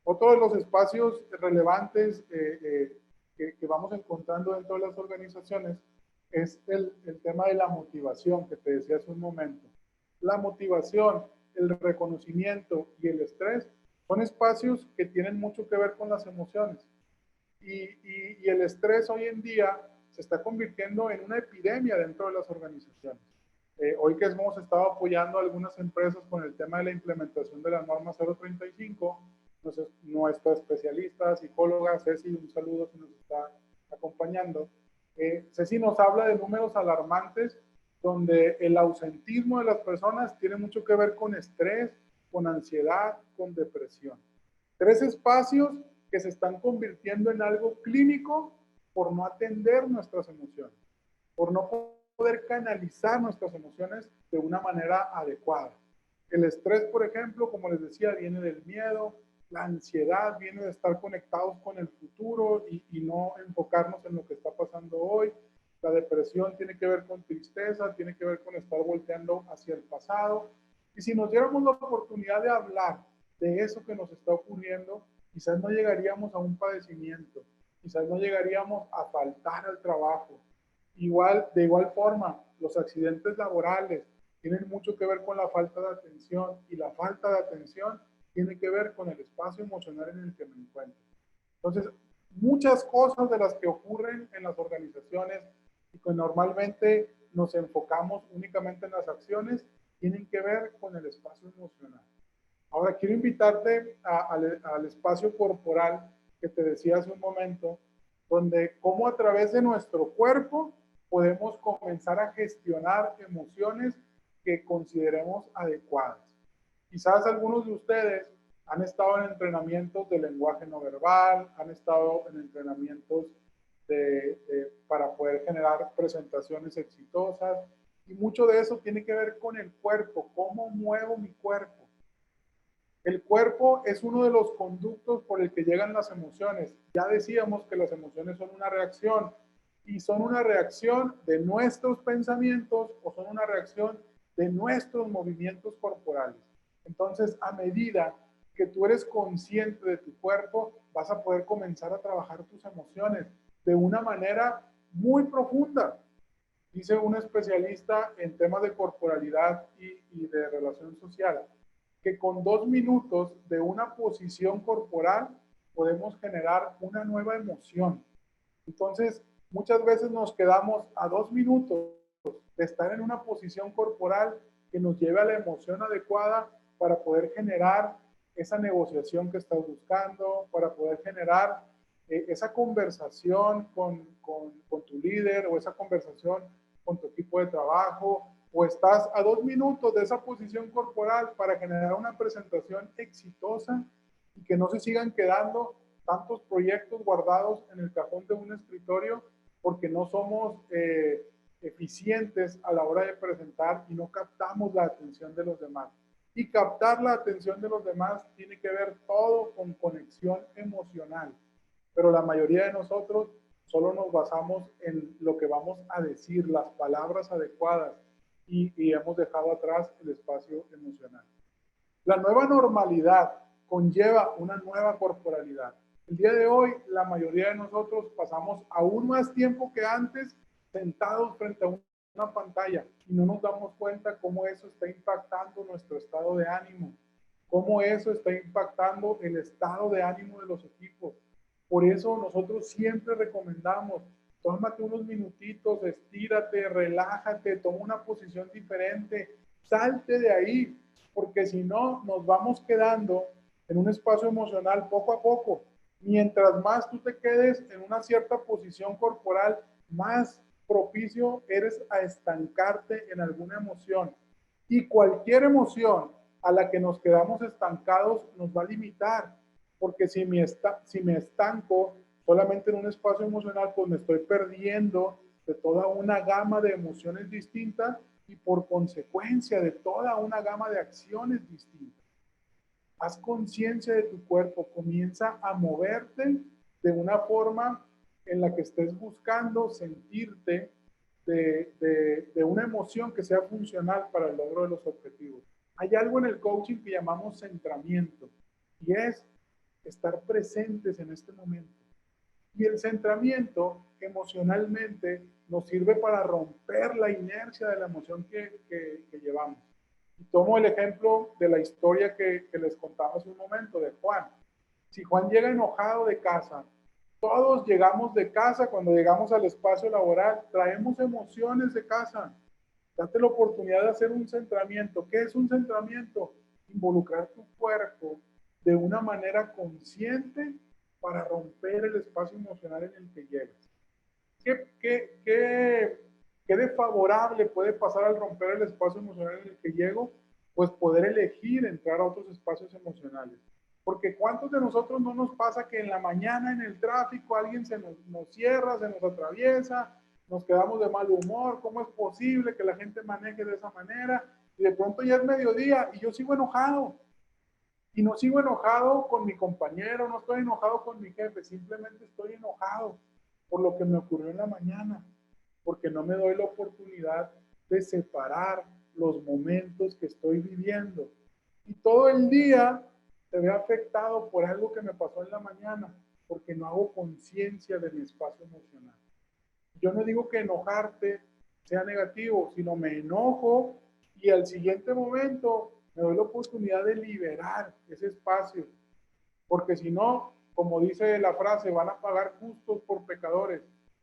Otro de los espacios relevantes que vamos encontrando dentro de las organizaciones es el tema de la motivación que te decía hace un momento. La motivación, el reconocimiento y el estrés son espacios que tienen mucho que ver con las emociones. Y el estrés hoy en día se está convirtiendo en una epidemia dentro de las organizaciones. Hoy que hemos estado apoyando a algunas empresas con el tema de la implementación de la norma 035, nuestra especialista, psicóloga Ceci, un saludo que nos está acompañando. Ceci nos habla de números alarmantes donde el ausentismo de las personas tiene mucho que ver con estrés, con ansiedad, con depresión. 3 espacios que se están convirtiendo en algo clínico por no atender nuestras emociones, por no poder canalizar nuestras emociones de una manera adecuada. El estrés, por ejemplo, como les decía, viene del miedo, la ansiedad viene de estar conectados con el futuro y no enfocarnos en lo que está pasando hoy. La depresión tiene que ver con tristeza, tiene que ver con estar volteando hacia el pasado. Y si nos diéramos la oportunidad de hablar de eso que nos está ocurriendo, quizás no llegaríamos a un padecimiento, quizás no llegaríamos a faltar al trabajo. De igual forma, los accidentes laborales tienen mucho que ver con la falta de atención y la falta de atención tiene que ver con el espacio emocional en el que me encuentro. Entonces, muchas cosas de las que ocurren en las organizaciones y que normalmente nos enfocamos únicamente en las acciones tienen que ver con el espacio emocional. Ahora quiero invitarte al espacio corporal que te decía hace un momento, donde cómo a través de nuestro cuerpo podemos comenzar a gestionar emociones que consideremos adecuadas. Quizás algunos de ustedes han estado en entrenamientos de lenguaje no verbal, han estado en entrenamientos para poder generar presentaciones exitosas, y mucho de eso tiene que ver con el cuerpo, cómo muevo mi cuerpo. El cuerpo es uno de los conductos por el que llegan las emociones. Ya decíamos que las emociones son una reacción, y son una reacción de nuestros pensamientos o son una reacción de nuestros movimientos corporales. Entonces, a medida que tú eres consciente de tu cuerpo, vas a poder comenzar a trabajar tus emociones de una manera muy profunda. Dice un especialista en temas de corporalidad y de relación social, que con 2 minutos de una posición corporal podemos generar una nueva emoción. Entonces, muchas veces nos quedamos a 2 minutos de estar en una posición corporal que nos lleve a la emoción adecuada para poder generar esa negociación que estás buscando, para poder generar esa conversación con tu líder o esa conversación con tu equipo de trabajo, o estás a 2 minutos de esa posición corporal para generar una presentación exitosa y que no se sigan quedando tantos proyectos guardados en el cajón de un escritorio porque no somos eficientes a la hora de presentar y no captamos la atención de los demás. Y captar la atención de los demás tiene que ver todo con conexión emocional. Pero la mayoría de nosotros solo nos basamos en lo que vamos a decir, las palabras adecuadas, y hemos dejado atrás el espacio emocional. La nueva normalidad conlleva una nueva corporalidad. El día de hoy, la mayoría de nosotros pasamos aún más tiempo que antes sentados frente a una pantalla y no nos damos cuenta cómo eso está impactando nuestro estado de ánimo, cómo eso está impactando el estado de ánimo de los equipos. Por eso nosotros siempre recomendamos, tómate unos minutitos, estírate, relájate, toma una posición diferente, salte de ahí, porque si no nos vamos quedando en un espacio emocional poco a poco. Mientras más tú te quedes en una cierta posición corporal, más propicio eres a estancarte en alguna emoción. Y cualquier emoción a la que nos quedamos estancados nos va a limitar, porque si me estanco solamente en un espacio emocional, pues me estoy perdiendo de toda una gama de emociones distintas y por consecuencia de toda una gama de acciones distintas. Haz conciencia de tu cuerpo, comienza a moverte de una forma en la que estés buscando sentirte de una emoción que sea funcional para el logro de los objetivos. Hay algo en el coaching que llamamos centramiento y es estar presentes en este momento. Y el centramiento emocionalmente nos sirve para romper la inercia de la emoción que llevamos. Y tomo el ejemplo de la historia que les contaba hace un momento de Juan. Si Juan llega enojado de casa, todos llegamos de casa, cuando llegamos al espacio laboral, traemos emociones de casa. Date la oportunidad de hacer un centramiento. ¿Qué es un centramiento? Involucrar tu cuerpo de una manera consciente para romper el espacio emocional en el que llegas. ¿Qué de favorable puede pasar al romper el espacio emocional en el que llego? Pues poder elegir entrar a otros espacios emocionales. Porque ¿cuántos de nosotros no nos pasa que en la mañana en el tráfico alguien nos cierra, se nos atraviesa, nos quedamos de mal humor? ¿Cómo es posible que la gente maneje de esa manera? Y de pronto ya es mediodía y yo sigo enojado. Y no sigo enojado con mi compañero, no estoy enojado con mi jefe, simplemente estoy enojado por lo que me ocurrió en la mañana, porque no me doy la oportunidad de separar los momentos que estoy viviendo. Y todo el día se ve afectado por algo que me pasó en la mañana, porque no hago conciencia de mi espacio emocional. Yo no digo que enojarte sea negativo, sino me enojo y al siguiente momento me doy la oportunidad de liberar ese espacio, porque si no, como dice la frase, van a pagar justos por pecadores.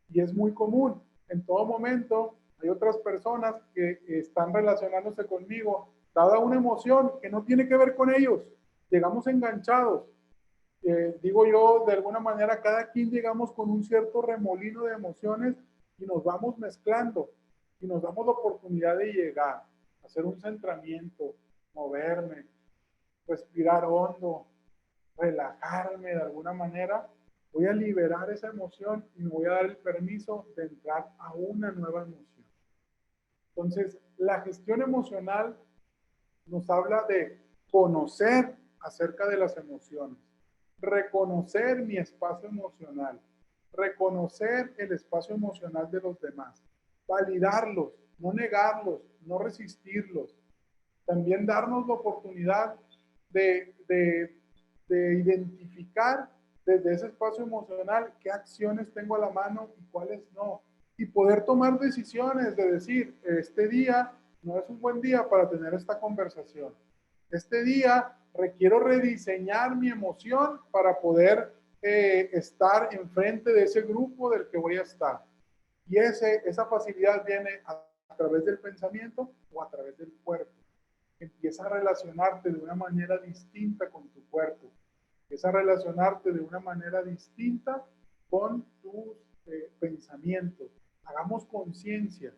Y es muy común. En todo momento hay otras personas que están relacionándose conmigo, dada una emoción que no tiene que ver con ellos. Llegamos enganchados. Digo yo, de alguna manera, cada quien llegamos con un cierto remolino de emociones y nos vamos mezclando y nos damos la oportunidad de llegar, hacer un centramiento, moverme, respirar hondo, relajarme de alguna manera. Voy a liberar esa emoción y me voy a dar el permiso de entrar a una nueva emoción. Entonces, la gestión emocional nos habla de conocer acerca de las emociones, reconocer mi espacio emocional, reconocer el espacio emocional de los demás, validarlos, no negarlos, no resistirlos. También darnos la oportunidad de identificar desde ese espacio emocional qué acciones tengo a la mano y cuáles no. Y poder tomar decisiones de decir, este día no es un buen día para tener esta conversación. Este día requiero rediseñar mi emoción para poder estar enfrente de ese grupo del que voy a estar. Y esa facilidad viene a través del pensamiento o a través del cuerpo. empieza a relacionarte de una manera distinta con tu cuerpo, empieza a relacionarte de una manera distinta con tus pensamientos. Hagamos conciencia.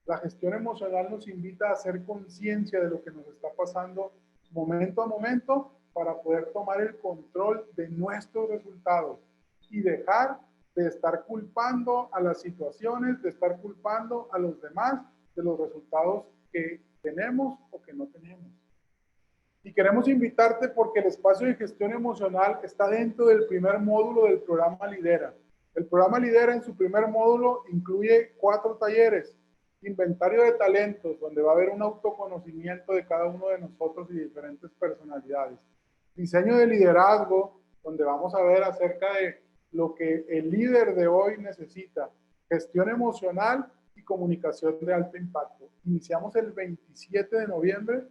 La gestión emocional nos invita a hacer conciencia de lo que nos está pasando momento a momento para poder tomar el control de nuestros resultados y dejar de estar culpando a las situaciones, de estar culpando a los demás de los resultados que tenemos o que no tenemos. Y queremos invitarte porque el espacio de gestión emocional está dentro del primer módulo del programa Lidera. El programa Lidera en su primer módulo incluye 4 talleres. Inventario de talentos, donde va a haber un autoconocimiento de cada uno de nosotros y diferentes personalidades. Diseño de liderazgo, donde vamos a ver acerca de lo que el líder de hoy necesita. Gestión emocional y comunicación de alto impacto. Iniciamos el 27 de noviembre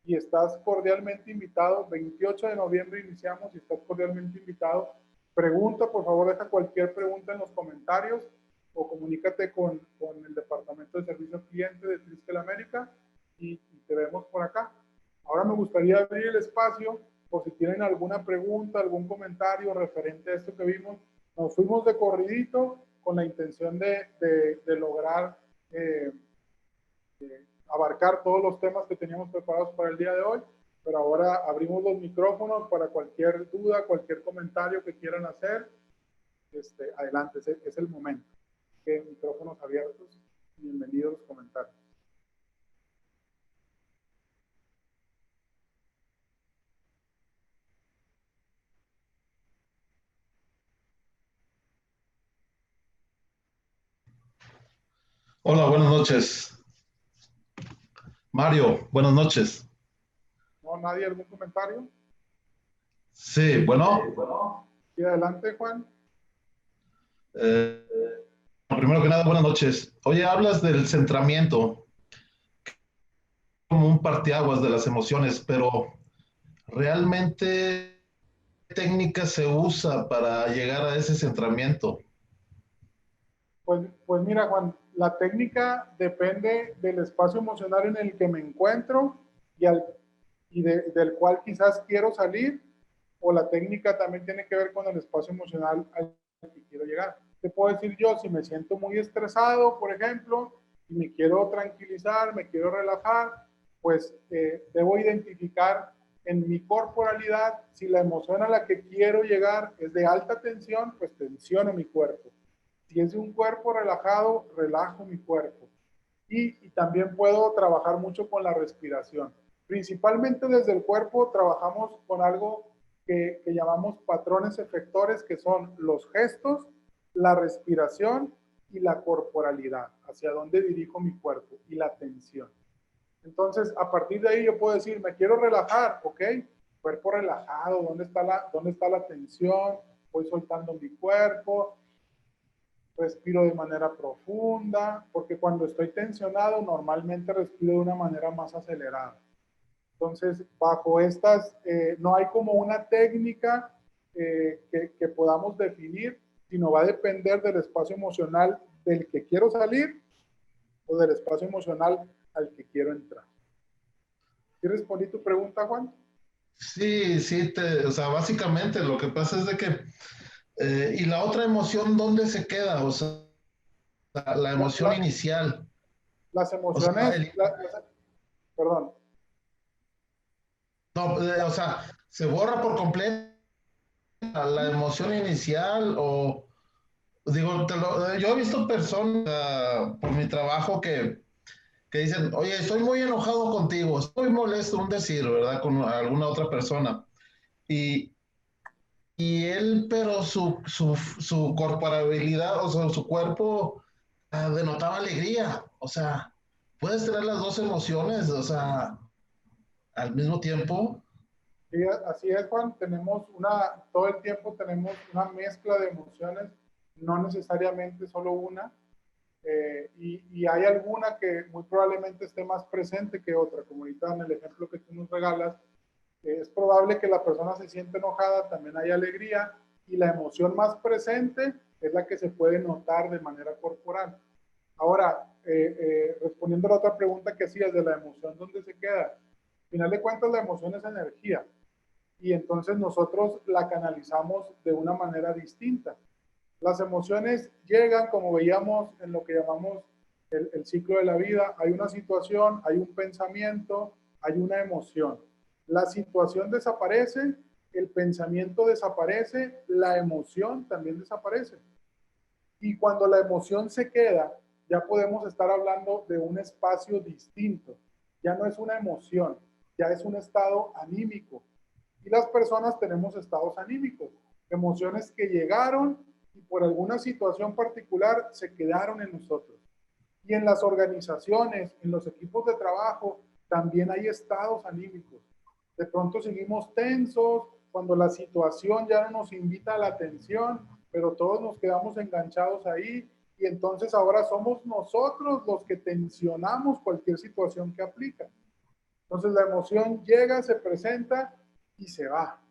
y estás cordialmente invitado. 28 de noviembre iniciamos y estás cordialmente invitado. Pregunta, por favor, deja cualquier pregunta en los comentarios o comunícate con el Departamento de Servicio al Cliente de Triskel América y te vemos por acá. Ahora me gustaría abrir el espacio por si tienen alguna pregunta, algún comentario referente a esto que vimos. Nos fuimos de corridito con la intención de lograr abarcar todos los temas que teníamos preparados para el día de hoy, pero ahora abrimos los micrófonos para cualquier duda, cualquier comentario que quieran hacer. Adelante, es el momento. Micrófonos abiertos, bienvenidos los comentarios. Hola, buenas noches. Mario, buenas noches. ¿No, nadie algún comentario? Sí, bueno. Sí, adelante, Juan. Primero que nada, buenas noches. Oye, hablas del centramiento como un parteaguas de las emociones, pero ¿realmente qué técnica se usa para llegar a ese centramiento? Pues mira, Juan, la técnica depende del espacio emocional en el que me encuentro del cual quizás quiero salir, o la técnica también tiene que ver con el espacio emocional al que quiero llegar. Te puedo decir yo, si me siento muy estresado, por ejemplo, y me quiero tranquilizar, me quiero relajar, pues debo identificar en mi corporalidad si la emoción a la que quiero llegar es de alta tensión, pues tensiono mi cuerpo. Si es de un cuerpo relajado, relajo mi cuerpo. Y también puedo trabajar mucho con la respiración. Principalmente desde el cuerpo trabajamos con algo que llamamos patrones efectores, que son los gestos, la respiración y la corporalidad, hacia dónde dirijo mi cuerpo y la tensión. Entonces, a partir de ahí yo puedo decir, me quiero relajar, ¿ok? Cuerpo relajado, ¿dónde está la tensión? Voy soltando mi cuerpo, respiro de manera profunda, porque cuando estoy tensionado normalmente respiro de una manera más acelerada. Entonces, bajo estas, no hay como una técnica que podamos definir, sino va a depender del espacio emocional del que quiero salir o del espacio emocional al que quiero entrar. ¿Sí respondí tu pregunta, Juan? Sí, sí, o sea, básicamente lo que pasa es de que, ¿y la otra emoción dónde se queda? O sea, la emoción inicial. Las O sea, emociones, perdón. no, o sea, ¿se borra por completo la emoción inicial o digo, yo he visto personas por mi trabajo que dicen, oye, estoy muy enojado contigo, estoy molesto, un decir, ¿verdad? Con alguna otra persona. Y, y él, pero su corporabilidad, o sea, su cuerpo denotaba alegría. O sea, puedes tener las dos emociones, o sea, al mismo tiempo. Sí, así es, Juan. Todo el tiempo tenemos una mezcla de emociones, no necesariamente solo una. Y hay alguna que muy probablemente esté más presente que otra, como ahorita en el ejemplo que tú nos regalas, es probable que la persona se siente enojada, también hay alegría, y la emoción más presente es la que se puede notar de manera corporal. Ahora, respondiendo a la otra pregunta que hacías de la emoción, ¿dónde se queda? Al final de cuentas, la emoción es energía y entonces nosotros la canalizamos de una manera distinta. Las emociones llegan, como veíamos en lo que llamamos el ciclo de la vida. Hay una situación, hay un pensamiento, hay una emoción. La situación desaparece, el pensamiento desaparece, la emoción también desaparece. Y cuando la emoción se queda, ya podemos estar hablando de un espacio distinto. Ya no es una emoción, ya es un estado anímico. Y las personas tenemos estados anímicos, emociones que llegaron y por alguna situación particular se quedaron en nosotros. Y en las organizaciones, en los equipos de trabajo, también hay estados anímicos. De pronto seguimos tensos cuando la situación ya no nos invita a la atención, pero todos nos quedamos enganchados ahí y entonces ahora somos nosotros los que tensionamos cualquier situación que aplica. Entonces la emoción llega, se presenta y se va.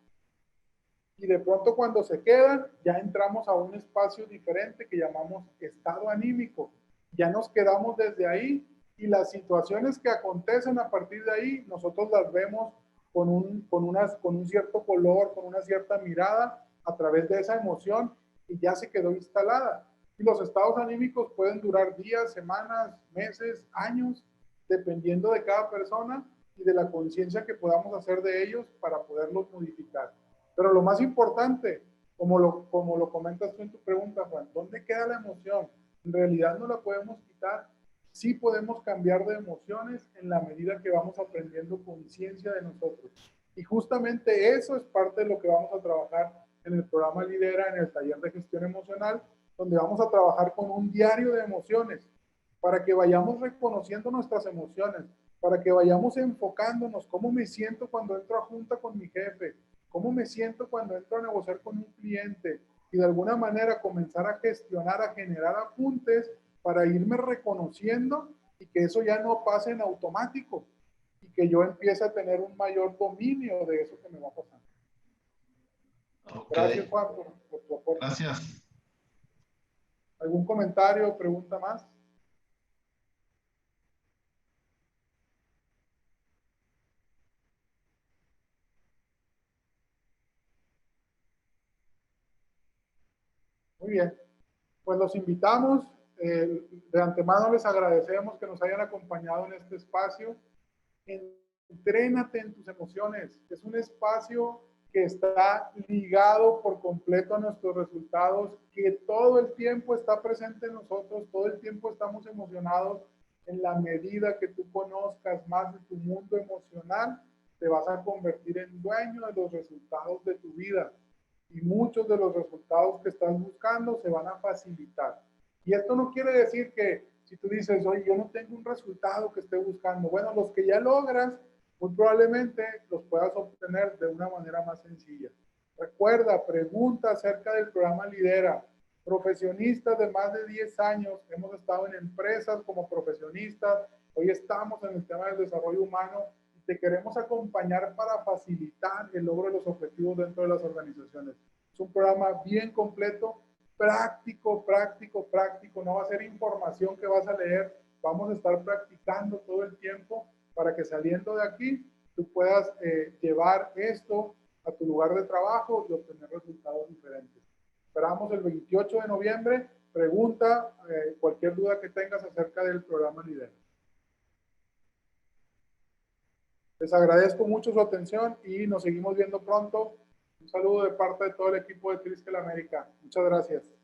Y de pronto cuando se quedan, ya entramos a un espacio diferente que llamamos estado anímico. Ya nos quedamos desde ahí y las situaciones que acontecen a partir de ahí, nosotros las vemos con un cierto color, con una cierta mirada a través de esa emoción y ya se quedó instalada. Y los estados anímicos pueden durar días, semanas, meses, años, dependiendo de cada persona y de la conciencia que podamos hacer de ellos para poderlos modificar. Pero lo más importante, como lo comentas tú en tu pregunta, Juan, ¿dónde queda la emoción? En realidad no la podemos quitar. Sí podemos cambiar de emociones en la medida que vamos aprendiendo conciencia de nosotros. Y justamente eso es parte de lo que vamos a trabajar en el programa Lidera, en el taller de gestión emocional, donde vamos a trabajar con un diario de emociones para que vayamos reconociendo nuestras emociones, para que vayamos enfocándonos cómo me siento cuando entro a junta con mi jefe, cómo me siento cuando entro a negociar con un cliente y de alguna manera comenzar a gestionar, a generar apuntes para irme reconociendo y que eso ya no pase en automático y que yo empiece a tener un mayor dominio de eso que me va pasando. Ok, Gracias, Juan, por tu aporte. gracias. ¿Algún comentario o pregunta más? Muy bien. Pues los invitamos. De antemano les agradecemos que nos hayan acompañado en este espacio. Entrénate en tus emociones. Es un espacio que está ligado por completo a nuestros resultados, que todo el tiempo está presente en nosotros, todo el tiempo estamos emocionados. En la medida que tú conozcas más de tu mundo emocional, te vas a convertir en dueño de los resultados de tu vida. Y muchos de los resultados que estás buscando se van a facilitar. Y esto no quiere decir que si tú dices, oye, yo no tengo un resultado que esté buscando, bueno, los que ya logras, muy probablemente los puedas obtener de una manera más sencilla. Recuerda, pregunta acerca del programa Lidera. Profesionistas de más de 10 años, hemos estado en empresas como profesionistas, hoy estamos en el tema del desarrollo humano y te queremos acompañar para facilitar el logro de los objetivos dentro de las organizaciones. Es un programa bien completo, práctico, práctico, práctico. No va a ser información que vas a leer, vamos a estar practicando todo el tiempo para que saliendo de aquí tú puedas llevar esto a tu lugar de trabajo y obtener resultados diferentes. Esperamos el 28 de noviembre. Pregunta cualquier duda que tengas acerca del programa Lidera. Les agradezco mucho su atención y nos seguimos viendo pronto. Un saludo de parte de todo el equipo de Triskel América. Muchas gracias.